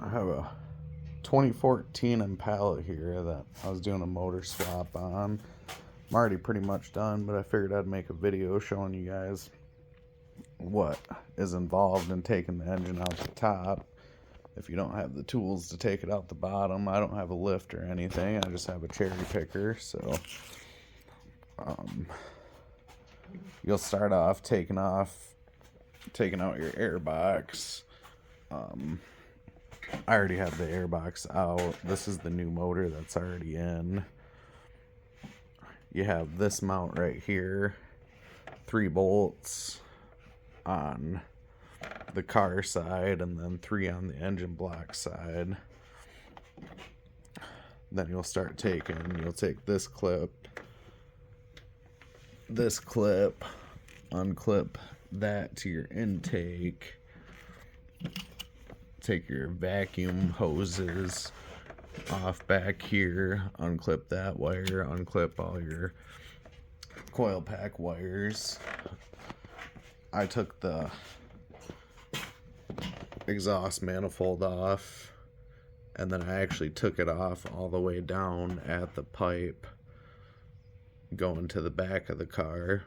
I have a 2014 Impala here that I was doing a motor swap on. I'm already pretty much done, but I figured I'd make a video showing you guys what is involved in taking the engine out the top. If you don't have the tools to take it out the bottom, I don't have a lift or anything. I just have a cherry picker. So you'll start off taking out your air box. I already have the airbox out. This is the new motor that's already in. You have this mount right here, 3 bolts on the car side and then 3 on the engine block side. Then you'll take this clip, unclip that to your intake. Take your vacuum hoses off back here, unclip that wire, unclip all your coil pack wires. I took the exhaust manifold off, and then I actually took it off all the way down at the pipe going to the back of the car.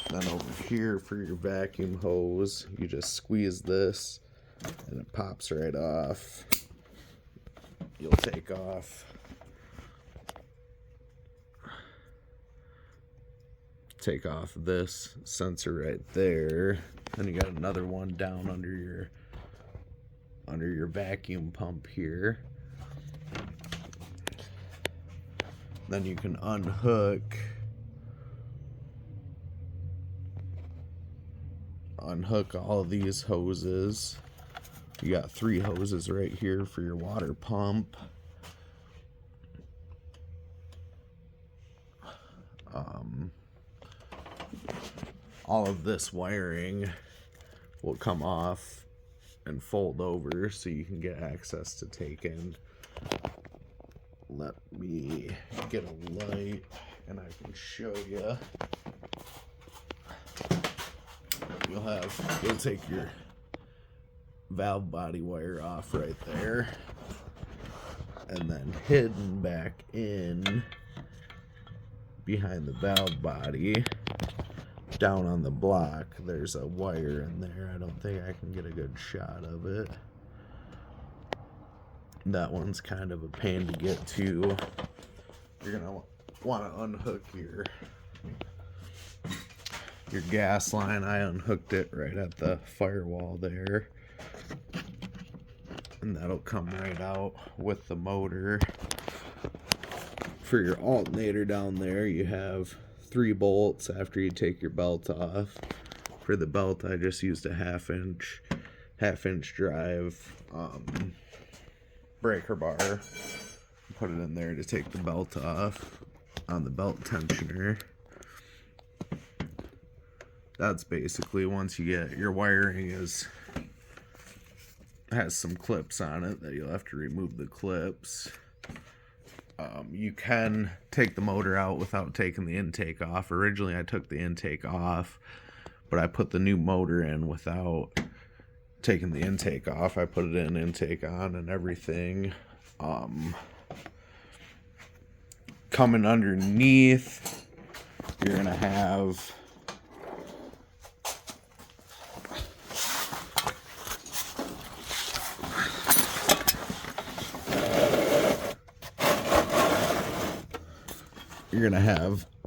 Then over here for your vacuum hose, you just squeeze this and it pops right off. You'll take off this sensor right there. Then you got another one down under your vacuum pump here. Then you can unhook all of these hoses. You got 3 hoses right here for your water pump. All of this wiring will come off and fold over so you can get access to take in. Let me get a light and I can show you. You'll take your valve body wire off right there, and then hidden back in behind the valve body down on the block, there's a wire in there. I don't think I can get a good shot of it. That one's kind of a pain to get to. You're gonna want to unhook your gas line. I unhooked it right at the firewall there, and that'll come right out with the motor. For your alternator down there, you have 3 bolts after you take your belt off. For the belt, I just used a half inch drive breaker bar. Put it in there to take the belt off on the belt tensioner. That's basically, once you get your wiring has some clips on it that you'll have to remove the clips. You can take the motor out without taking the intake off. Originally I took the intake off, but I put the new motor in without taking the intake off. I put it in, intake on, and everything. Coming underneath, you're gonna have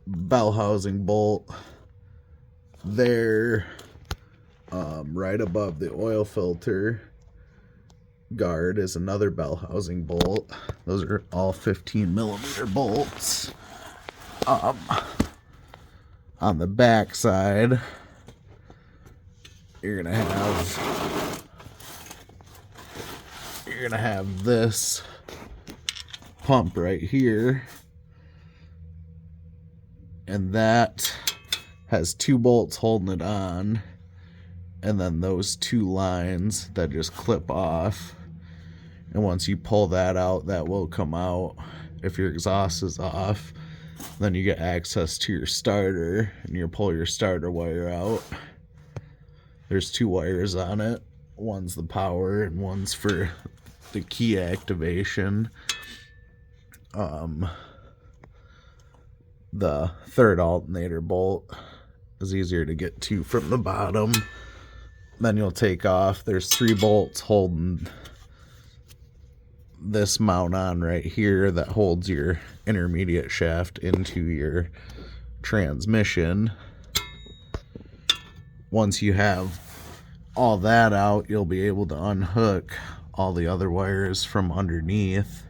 bell housing bolt there, right above the oil filter guard is another bell housing bolt. Those are all 15mm bolts. On the back side, you're gonna have this pump right here, and that has 2 bolts holding it on, and then those 2 lines that just clip off. And once you pull that out, that will come out. If your exhaust is off, then you get access to your starter, and you pull your starter wire out. There's 2 wires on it. One's the power and one's for the key activation. The third alternator bolt is easier to get to from the bottom. Then you'll take off. There's 3 bolts holding this mount on right here that holds your intermediate shaft into your transmission. Once you have all that out, you'll be able to unhook all the other wires from underneath.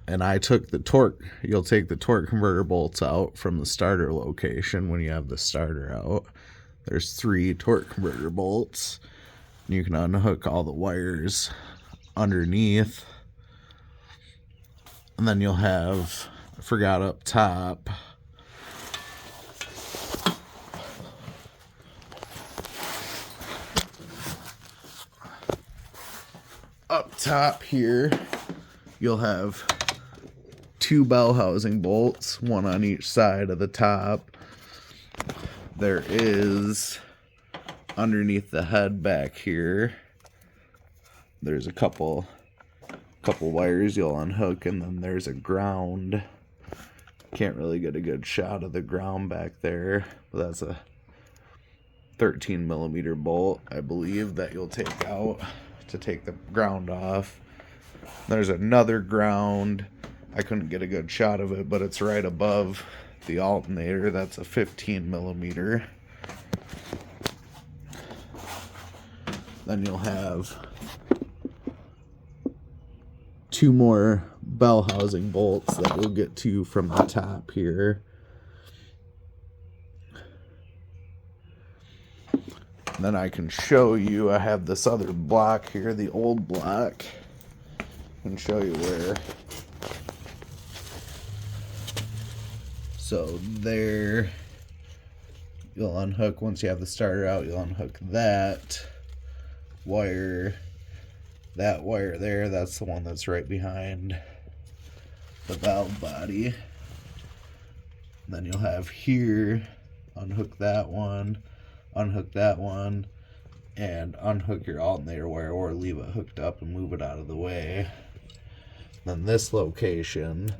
And you'll take the torque converter bolts out from the starter location when you have the starter out. There's 3 torque converter bolts. You can unhook all the wires underneath. And then you'll have, I forgot up top, here, you'll have 2 bell housing bolts, one on each side of the top. There is, underneath the head back here, there's a couple wires you'll unhook, and then there's a ground. Can't really get a good shot of the ground back there, but that's a 13 millimeter bolt, I believe, that you'll take out to take the ground off. There's another ground. I couldn't get a good shot of it, but it's right above the alternator. That's a 15 millimeter. Then you'll have 2 more bell housing bolts that we'll get to from the top here. And then I can show you, I have this other block here, the old block, and show you where. So there, you'll unhook, once you have the starter out, you'll unhook that wire there. That's the one that's right behind the valve body. And then you'll have here, unhook that one, and unhook your alternator wire, or leave it hooked up and move it out of the way. Then this location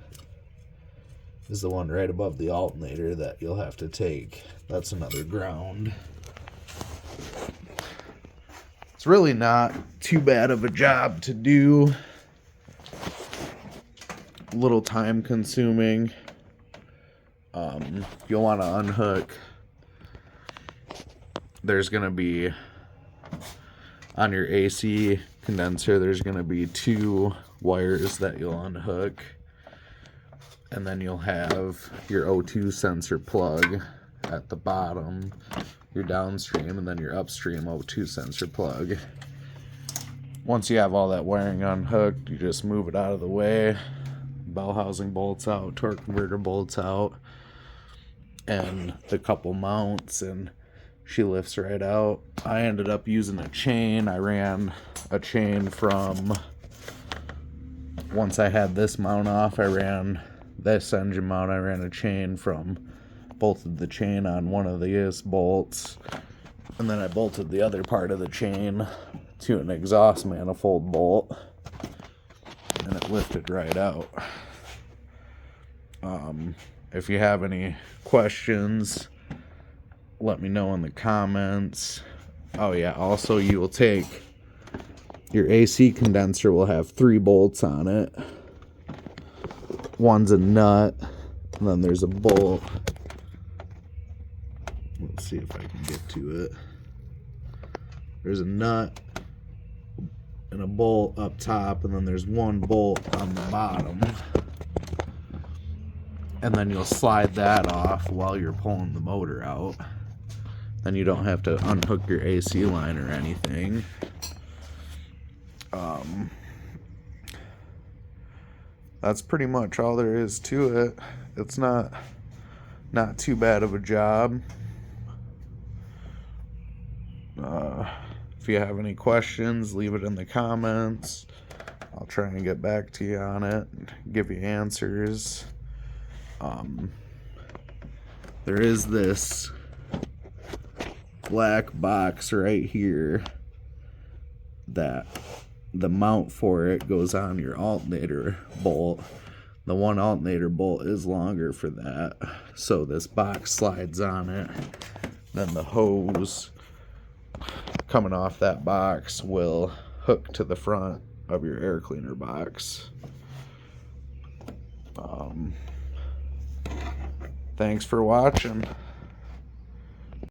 is the one right above the alternator that you'll have to take. That's another ground. It's really not too bad of a job to do. A little time consuming. You'll want to unhook. There's going to be, on your AC condenser, there's going to be 2 wires that you'll unhook. And then you'll have your O2 sensor plug at the bottom, your downstream, and then your upstream O2 sensor plug. Once you have all that wiring unhooked, you just move it out of the way. Bell housing bolts out, torque converter bolts out, and the couple mounts, and she lifts right out. I ended up using a chain. I ran a chain from, once I had this mount off, I ran this engine mount, I ran a chain from, bolted the chain on one of these bolts, and then I bolted the other part of the chain to an exhaust manifold bolt, and it lifted right out. If you have any questions, let me know in the comments. Oh yeah, also you will take, your AC condenser will have 3 bolts on it. One's a nut, and then there's a bolt. Let's see if I can get to it. There's a nut and a bolt up top, and then there's 1 bolt on the bottom. And then you'll slide that off while you're pulling the motor out. Then you don't have to unhook your AC line or anything. That's pretty much all there is to it. It's not too bad of a job. If you have any questions, leave it in the comments. I'll try and get back to you on it and give you answers. There is this black box right here that the mount for it goes on your alternator bolt. The one alternator bolt is longer for that, so this box slides on it. Then the hose coming off that box will hook to the front of your air cleaner box. Thanks for watching.